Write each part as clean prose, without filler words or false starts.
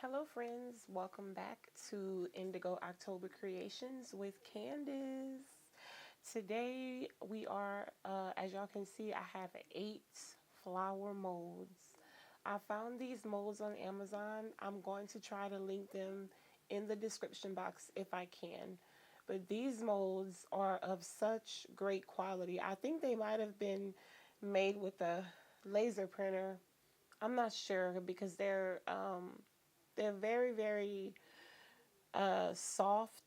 Hello friends, welcome back to Indigo October Creations with Candace. Today we are, as y'all can see, I have 8 flower molds. I found these molds on Amazon. I'm going to try to link them in the description box if I can. But these molds are of such great quality. I think they might have been made with a laser printer. I'm not sure because they're very, very soft,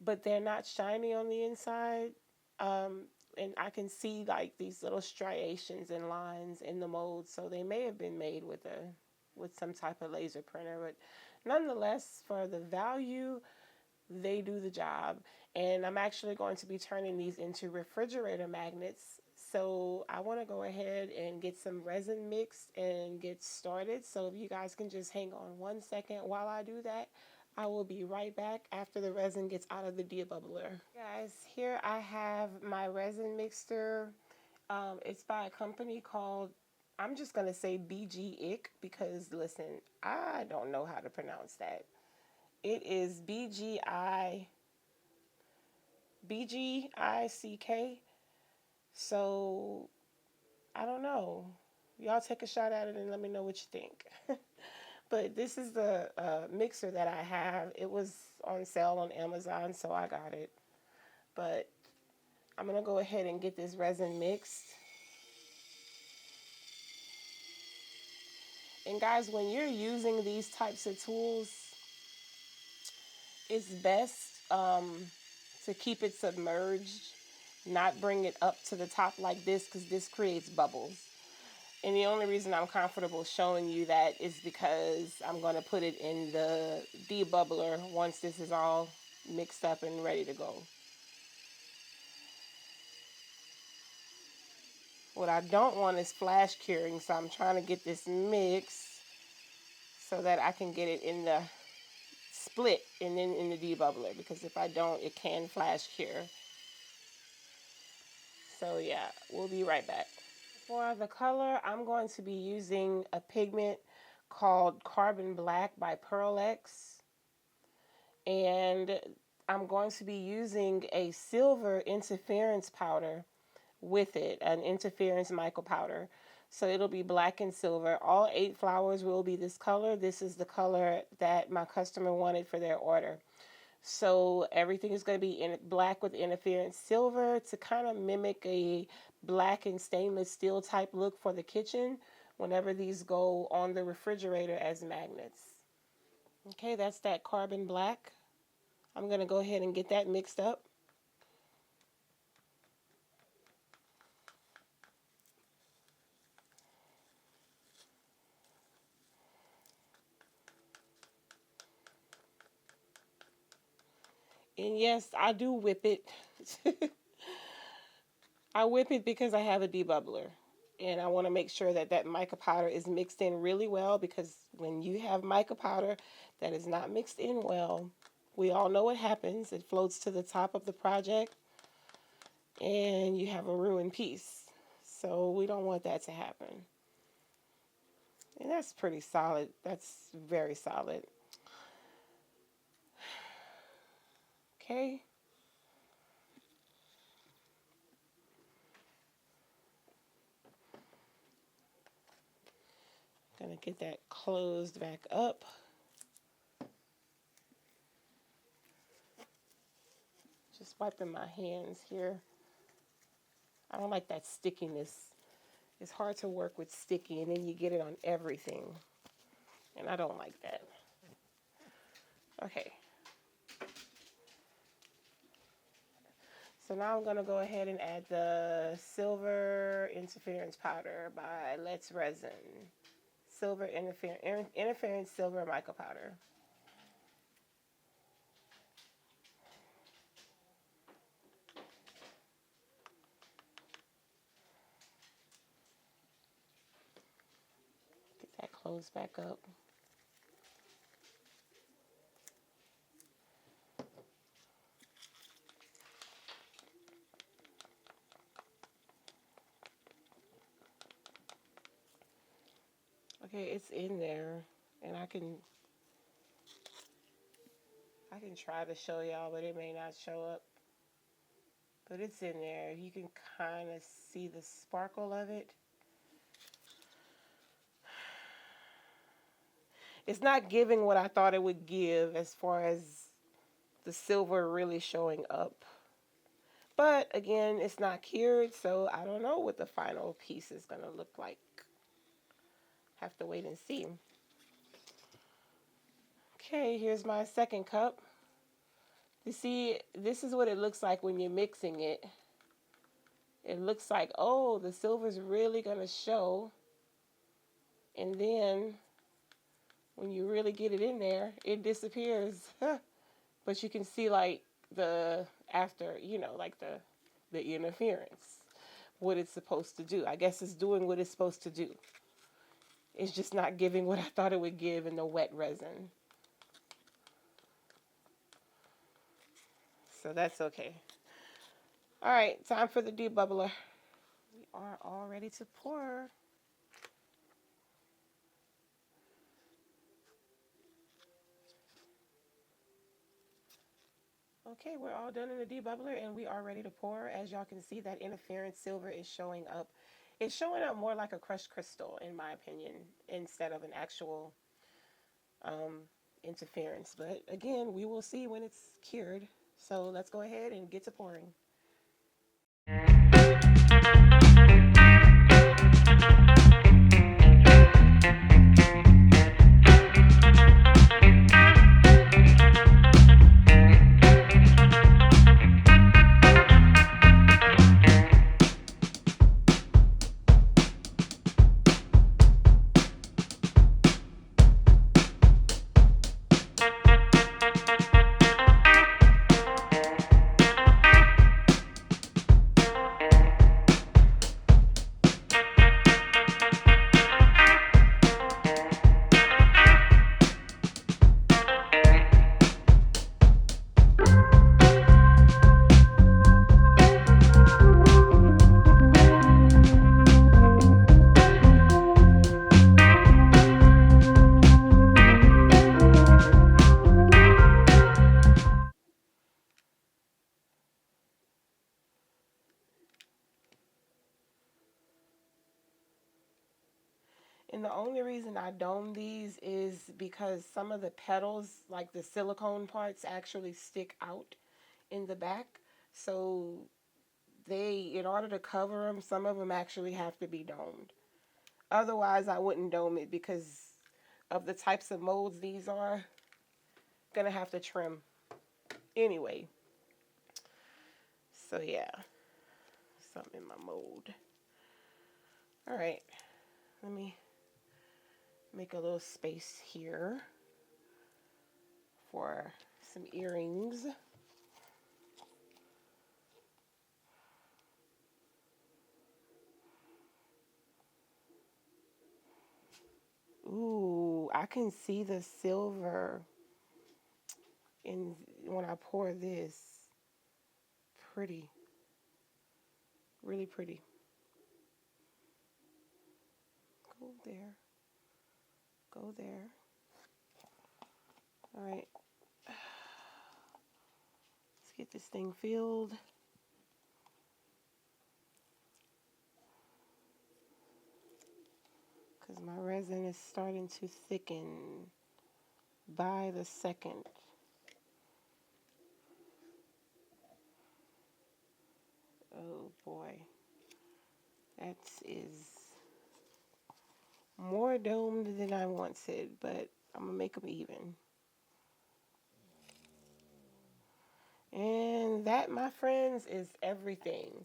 but they're not shiny on the inside. And I can see like these little striations and lines in the mold, so they may have been made with some type of laser printer. But nonetheless, for the value, they do the job. And I'm actually going to be turning these into refrigerator magnets. So I want to go ahead and get some resin mixed and get started. So if you guys can just hang on 1 second while I do that, I will be right back after the resin gets out of the debubbler. Guys, here I have my resin mixer. It's by a company called, I'm just going to say BG-IC because listen, I don't know how to pronounce that. It is BGICK. So I don't know. Y'all take a shot at it and let me know what you think. But this is the mixer that I have. It was on sale on Amazon, so I got it. But I'm going to go ahead and get this resin mixed. And guys, when you're using these types of tools, it's best to keep it submerged, not bring it up to the top like this because this creates bubbles. And the only reason I'm comfortable showing you that is because I'm going to put it in the debubbler once this is all mixed up and ready to go. What I don't want is flash curing, so I'm trying to get this mixed so that I can get it in the split and then in the debubbler, because if I don't, it can flash cure. So yeah, we'll be right back. For the color, I'm going to be using a pigment called Carbon Black by Pearl X. And I'm going to be using a silver interference powder with it, an interference mica powder. So it'll be black and silver. All 8 flowers will be this color. This is the color that my customer wanted for their order. So everything is going to be in black with interference silver to kind of mimic a black and stainless steel type look for the kitchen whenever these go on the refrigerator as magnets. Okay, that's that carbon black. I'm going to go ahead and get that mixed up. And yes, I do whip it. I whip it because I have a debubbler. And I want to make sure that that mica powder is mixed in really well, because when you have mica powder that is not mixed in well, we all know what happens. It floats to the top of the project and you have a ruined piece. So we don't want that to happen. And that's pretty solid. That's very solid. Okay. Gonna get that closed back up. Just wiping my hands here. I don't like that stickiness. It's hard to work with sticky and then you get it on everything. And I don't like that. Okay. So now I'm going to go ahead and add the silver interference powder by Let's Resin. Silver interference silver mica powder. Get that closed back up. Okay, it's in there, and I can I can try to show y'all, but it may not show up. But it's in there. You can kind of see the sparkle of it. It's not giving what I thought it would give as far as the silver really showing up. But again, it's not cured, so I don't know what the final piece is going to look like. Have to wait and see. Okay, here's my second cup. You see, this is what it looks like when you're mixing it. It looks like, oh, the silver's really going to show. And then when you really get it in there, it disappears. But you can see like the after, you know, like the interference, what it's supposed to do. I guess it's doing what it's supposed to do. It's just not giving what I thought it would give in the wet resin. So that's okay. All right, time for the debubbler. We are all ready to pour. Okay, we're all done in the debubbler and we are ready to pour. As y'all can see, that interference silver is showing up. It's showing up more like a crushed crystal, in my opinion, instead of an actual interference. But again, we will see when it's cured. So let's go ahead and get to pouring. And the only reason I dome these is because some of the petals, like the silicone parts, actually stick out in the back. So in order to cover them, some of them actually have to be domed. Otherwise, I wouldn't dome it because of the types of molds these are. Gonna have to trim anyway. So yeah, something in my mold. All right, let me make a little space here for some earrings. Ooh, I can see the silver in when I pour this. Pretty. Really pretty. Go there. Go there. All right. Let's get this thing filled. Because my resin is starting to thicken by the second. Oh boy. That is more domed than I wanted, but I'm going to make them even. And that, my friends, is everything.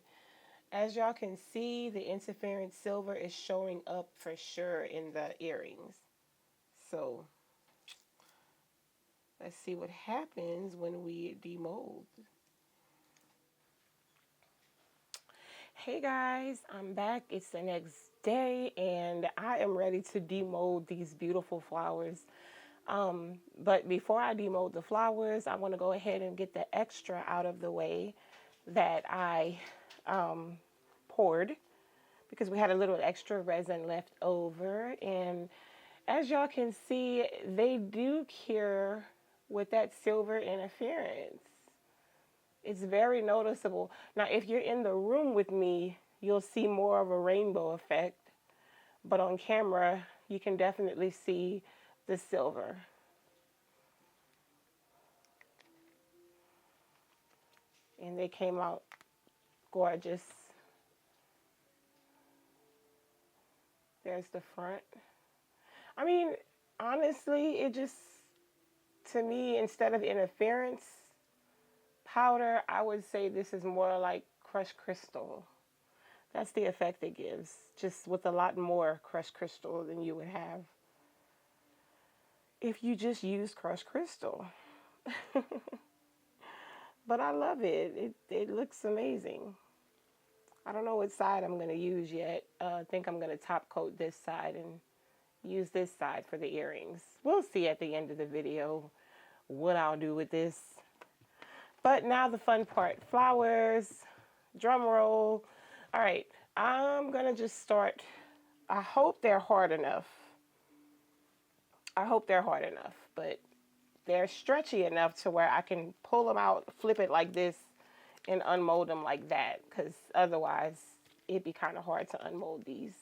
As y'all can see, the interference silver is showing up for sure in the earrings. So let's see what happens when we demold. Hey guys, I'm back. It's the next day and I am ready to demold these beautiful flowers. But before I demold the flowers, I want to go ahead and get the extra out of the way that I poured, because we had a little extra resin left over. And as y'all can see, they do cure with that silver interference. It's very noticeable. Now, if you're in the room with me, you'll see more of a rainbow effect. But on camera, you can definitely see the silver. And they came out gorgeous. There's the front. I mean, honestly, it just, to me, instead of interference powder, I would say this is more like crushed crystal. That's the effect it gives, just with a lot more crushed crystal than you would have if you just use crushed crystal. But I love it. It looks amazing. I don't know what side I'm going to use yet. I think I'm going to top coat this side and use this side for the earrings. We'll see at the end of the video what I'll do with this. But now the fun part. Flowers, drum roll. All right, I'm going to just start. I hope they're hard enough. But they're stretchy enough to where I can pull them out, flip it like this, and unmold them like that, because otherwise it'd be kind of hard to unmold these.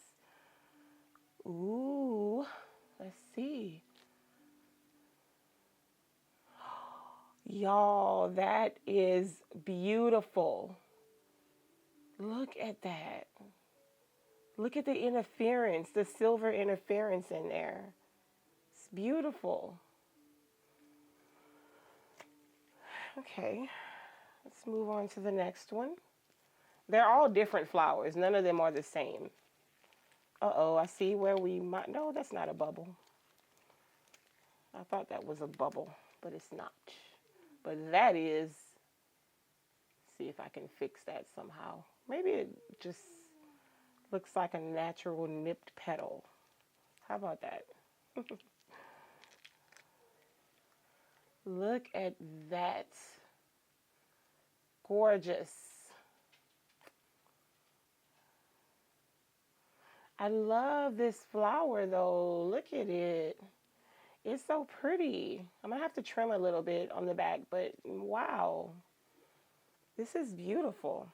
Ooh, let's see. Y'all, that is beautiful. Look at that. Look at the interference, the silver interference in there. It's beautiful. Okay, let's move on to the next one. They're all different flowers. None of them are the same. Uh-oh, I see where we might... No, that's not a bubble. I thought that was a bubble, but it's not. But that is... See if I can fix that somehow. Maybe it just looks like a natural nipped petal. How about that? Look at that. Gorgeous. I love this flower though. Look at it. It's so pretty. I'm gonna have to trim a little bit on the back, but wow. This is beautiful.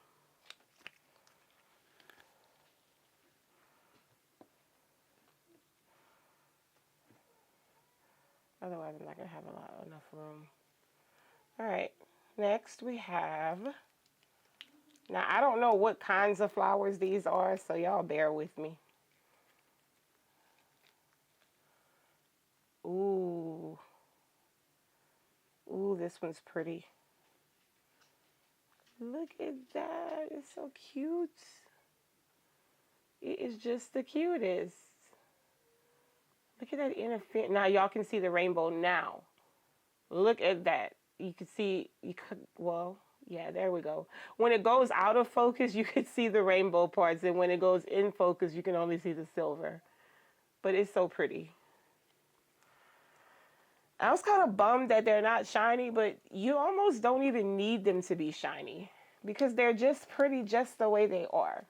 Otherwise, I'm not going to have enough room. All right. Next, we have... Now, I don't know what kinds of flowers these are, so y'all bear with me. Ooh. Ooh, this one's pretty. Look at that. It's so cute. It is just the cutest. Look at that interference. Now, y'all can see the rainbow now. Look at that. You can see, well, yeah, there we go. When it goes out of focus, you can see the rainbow parts. And when it goes in focus, you can only see the silver. But it's so pretty. I was kind of bummed that they're not shiny, but you almost don't even need them to be shiny because they're just pretty just the way they are.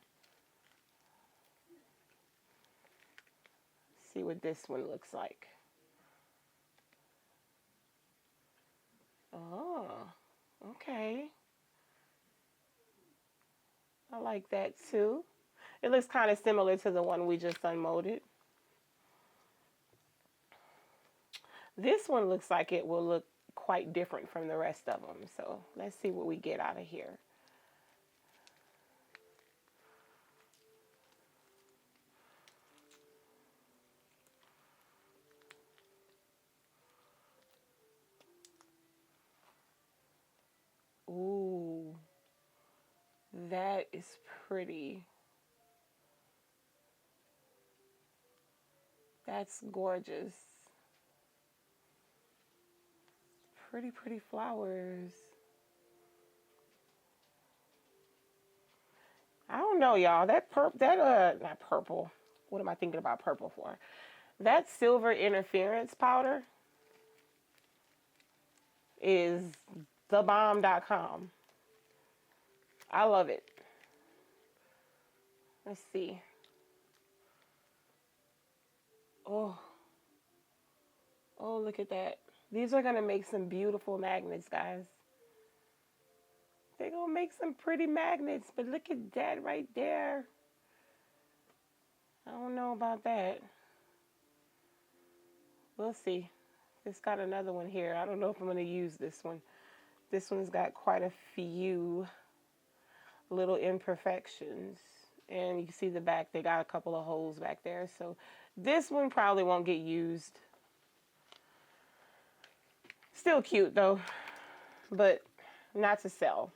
See what this one looks like. Oh, okay. I like that too. It looks kind of similar to the one we just unmolded. This one looks like it will look quite different from the rest of them. So let's see what we get out of here. Ooh, that is pretty. That's gorgeous. Pretty, pretty flowers. I don't know, y'all. Not purple. What am I thinking about purple for? That silver interference powder is thebomb.com. I love it. Let's see. Oh, look at that. These are going to make some beautiful magnets, guys. They're going to make some pretty magnets, but look at that right there. I don't know about that. We'll see. It's got another one here. I don't know if I'm going to use this one. This one's got quite a few little imperfections. And you can see the back, they got a couple of holes back there. So this one probably won't get used. Still cute though, but not to sell.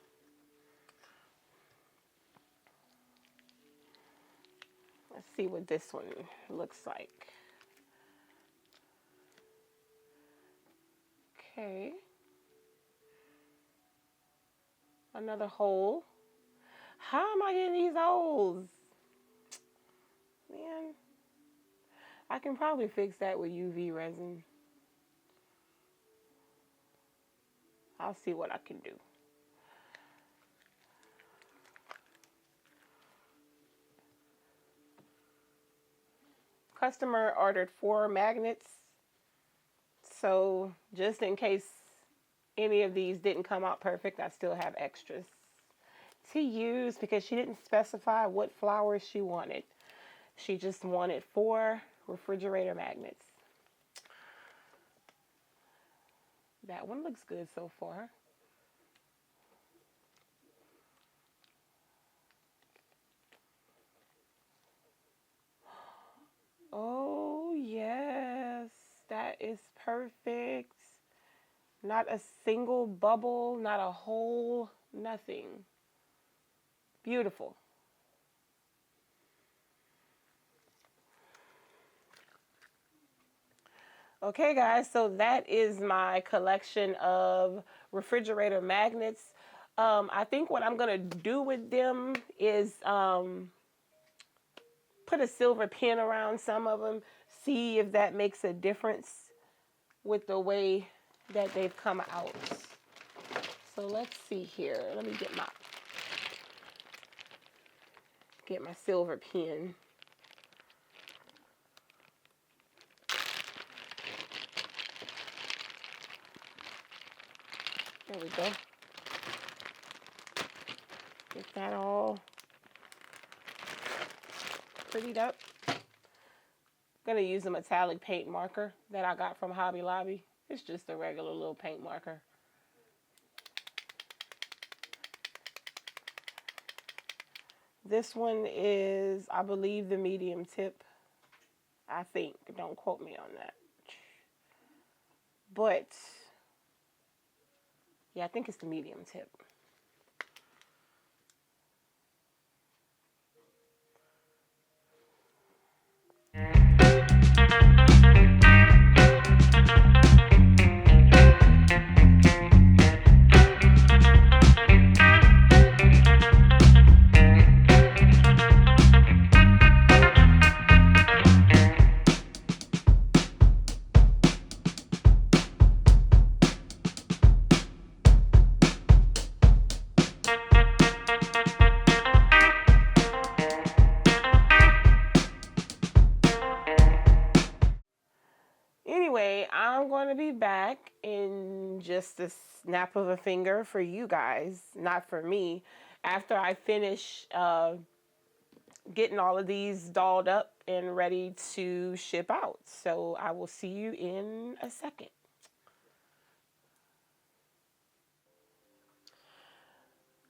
Let's see what this one looks like. Okay. Another hole. How am I getting these holes? Man, I can probably fix that with UV resin. I'll see what I can do. Customer ordered 4 magnets. So just in case any of these didn't come out perfect, I still have extras to use because she didn't specify what flowers she wanted. She just wanted 4 refrigerator magnets. That one looks good so far. Oh, yes. That is perfect. Not a single bubble, not a hole, nothing. Beautiful. Okay, guys, so that is my collection of refrigerator magnets. I think what I'm going to do with them is put a silver pin around some of them, see if that makes a difference with the way that they've come out. So let's see here. Let me get my silver pin. There we go. Get that all prettied up. I'm gonna use a metallic paint marker that I got from Hobby Lobby. It's just a regular little paint marker. This one is, I believe, the medium tip. I think. Don't quote me on that. But yeah, I think it's the medium tip. Anyway, I'm going to be back in just a snap of a finger for you guys, not for me, after I finish getting all of these dolled up and ready to ship out. So I will see you in a second.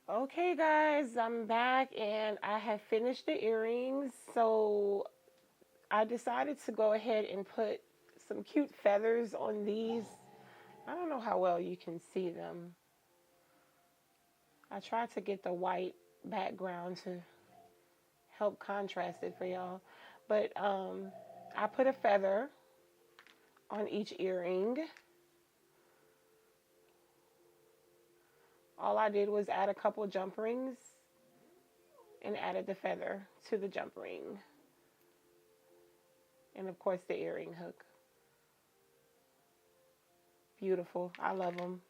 Okay, guys, I'm back and I have finished the earrings. So I decided to go ahead and put some cute feathers on these. I don't know how well you can see them. I tried to get the white background to help contrast it for y'all. But I put a feather on each earring. All I did was add a couple jump rings and added the feather to the jump ring. And of course the earring hook. Beautiful. I love them.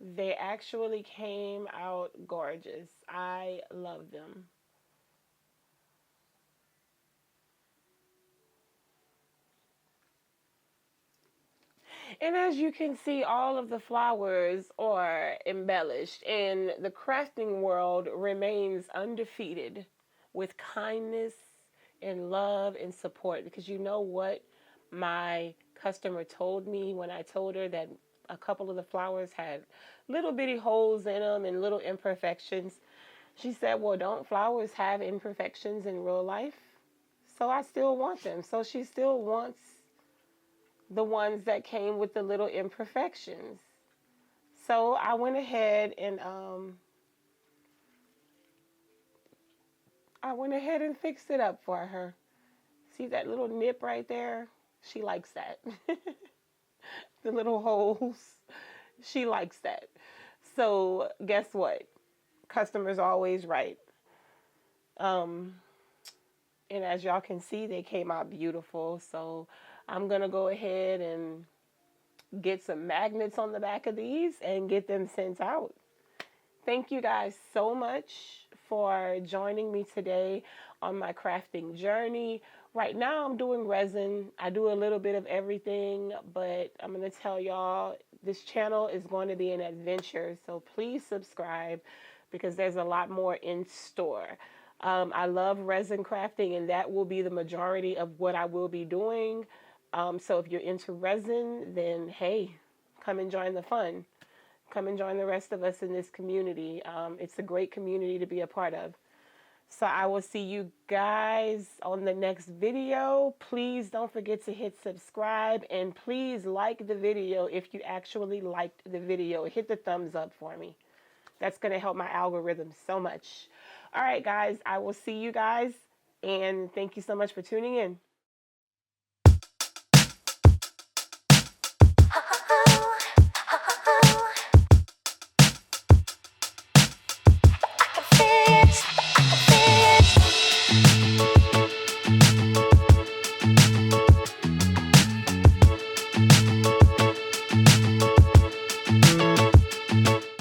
They actually came out gorgeous. I love them. And as you can see, all of the flowers are embellished, and the crafting world remains undefeated with kindness and love and support. Because you know what my customer told me when I told her that a couple of the flowers had little bitty holes in them and little imperfections? She said, well, don't flowers have imperfections in real life? So I still want them. So she still wants the ones that came with the little imperfections. So I went ahead and fixed it up for her. See that little nip right there? She likes that. The little holes. She likes that. So guess what? Customers always right. Um, and as y'all can see, they came out beautiful. So I'm gonna go ahead and get some magnets on the back of these and get them sent out. Thank you guys so much for joining me today on my crafting journey. Right now I'm doing resin. I do a little bit of everything, but I'm going to tell y'all this channel is going to be an adventure. So please subscribe because there's a lot more in store. I love resin crafting, and that will be the majority of what I will be doing. So if you're into resin, then hey, come and join the fun. Come and join the rest of us in this community. It's a great community to be a part of. So I will see you guys on the next video. Please don't forget to hit subscribe, and please like the video if you actually liked the video. Hit the thumbs up for me. That's going to help my algorithm so much. All right, guys, I will see you guys, and thank you so much for tuning in.